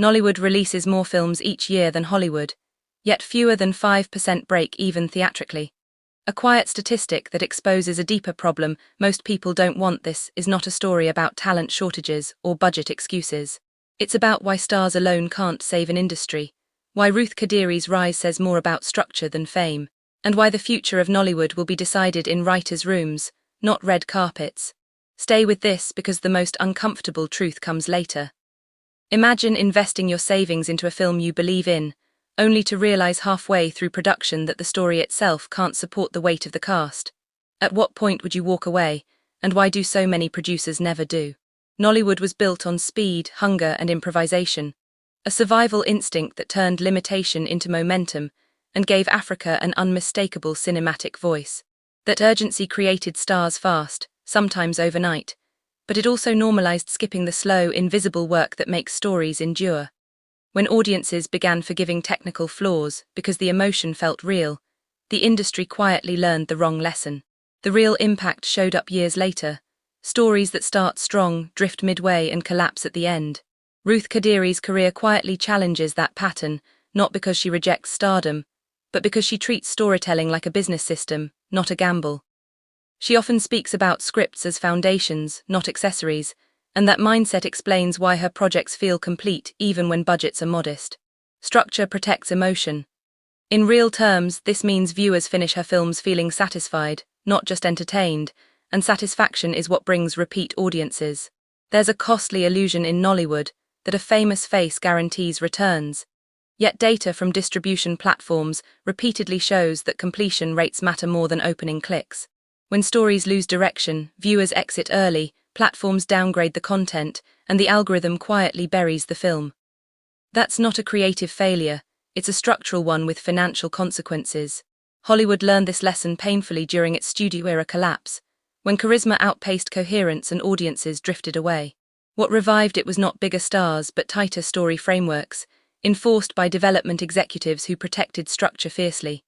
Nollywood releases more films each year than Hollywood, yet fewer than 5% break even theatrically. A quiet statistic that exposes a deeper problem. Most people don't want this is not a story about talent shortages or budget excuses. It's about why stars alone can't save an industry, why Ruth Kadiri's rise says more about structure than fame, and why the future of Nollywood will be decided in writers' rooms, not red carpets. Stay with this because the most uncomfortable truth comes later. Imagine investing your savings into a film you believe in, only to realize halfway through production that the story itself can't support the weight of the cast. At what point would you walk away, and why do so many producers never do? Nollywood was built on speed, hunger, and improvisation, a survival instinct that turned limitation into momentum and gave Africa an unmistakable cinematic voice. That urgency created stars fast, sometimes overnight, but it also normalized skipping the slow, invisible work that makes stories endure. When audiences began forgiving technical flaws because the emotion felt real, the industry quietly learned the wrong lesson. The real impact showed up years later. Stories that start strong, drift midway, and collapse at the end. Ruth Kadiri's career quietly challenges that pattern, not because she rejects stardom, but because she treats storytelling like a business system, not a gamble. She often speaks about scripts as foundations, not accessories, and that mindset explains why her projects feel complete even when budgets are modest. Structure protects emotion. In real terms, this means viewers finish her films feeling satisfied, not just entertained, and satisfaction is what brings repeat audiences. There's a costly illusion in Nollywood that a famous face guarantees returns. Yet data from distribution platforms repeatedly shows that completion rates matter more than opening clicks. When stories lose direction, viewers exit early, platforms downgrade the content, and the algorithm quietly buries the film. That's not a creative failure, it's a structural one with financial consequences. Hollywood learned this lesson painfully during its studio-era collapse, when charisma outpaced coherence and audiences drifted away. What revived it was not bigger stars but tighter story frameworks, enforced by development executives who protected structure fiercely.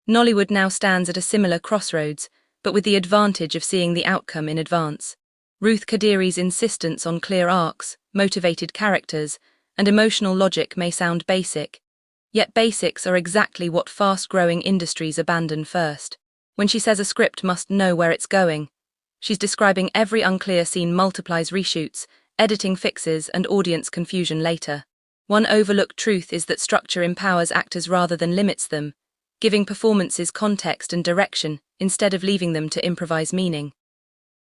Nollywood now stands at a similar crossroads, but with the advantage of seeing the outcome in advance. Ruth Kadiri's insistence on clear arcs, motivated characters, and emotional logic may sound basic, yet basics are exactly what fast-growing industries abandon first. When she says a script must know where it's going, she's describing every unclear scene multiplies reshoots, editing fixes, and audience confusion later. One overlooked truth is that structure empowers actors rather than limits them, giving performances context and direction instead of leaving them to improvise meaning.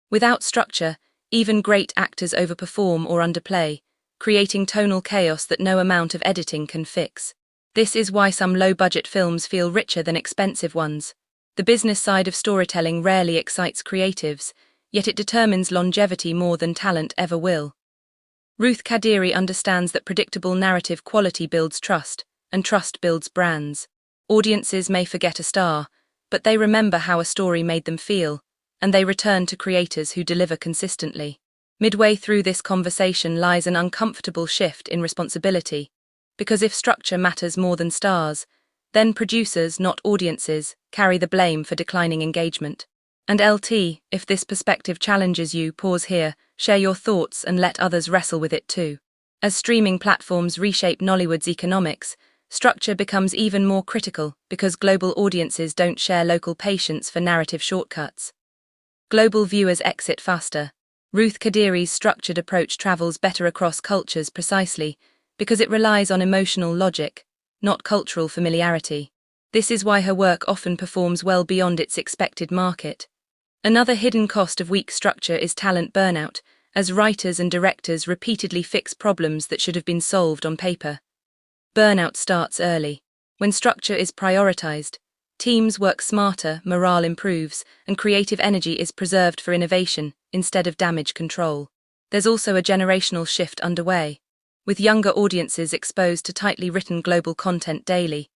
Without structure, even great actors overperform or underplay, creating tonal chaos that no amount of editing can fix. This is why some low-budget films feel richer than expensive ones. The business side of storytelling rarely excites creatives, yet it determines longevity more than talent ever will. Ruth Kadiri understands that predictable narrative quality builds trust, and trust builds brands. Audiences may forget a star, but they remember how a story made them feel, and they return to creators who deliver consistently. Midway through this conversation lies an uncomfortable shift in responsibility, because if structure matters more than stars, then producers, not audiences, carry the blame for declining engagement. And LT, if this perspective challenges you, pause here, share your thoughts and let others wrestle with it too. As streaming platforms reshape Nollywood's economics, structure becomes even more critical because global audiences don't share local patience for narrative shortcuts. Global viewers exit faster. Ruth Kadiri's structured approach travels better across cultures precisely because it relies on emotional logic, not cultural familiarity. This is why her work often performs well beyond its expected market. Another hidden cost of weak structure is talent burnout, as writers and directors repeatedly fix problems that should have been solved on paper. Burnout starts early. When structure is prioritized, teams work smarter, morale improves, and creative energy is preserved for innovation instead of damage control. There's also a generational shift underway, with younger audiences exposed to tightly written global content daily.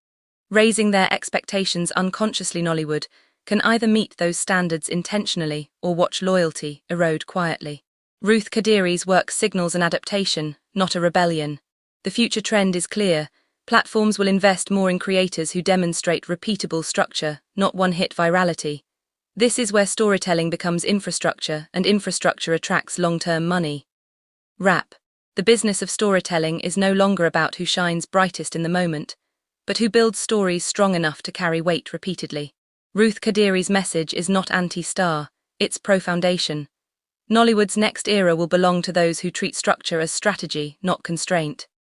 Raising their expectations unconsciously, Nollywood can either meet those standards intentionally or watch loyalty erode quietly. Ruth Kadiri's work signals an adaptation, not a rebellion. The future trend is clear. Platforms will invest more in creators who demonstrate repeatable structure, not one-hit virality. This is where storytelling becomes infrastructure, and infrastructure attracts long-term money. Wrap. The business of storytelling is no longer about who shines brightest in the moment, but who builds stories strong enough to carry weight repeatedly. Ruth Kadiri's message is not anti-star, it's pro-foundation. Nollywood's next era will belong to those who treat structure as strategy, not constraint.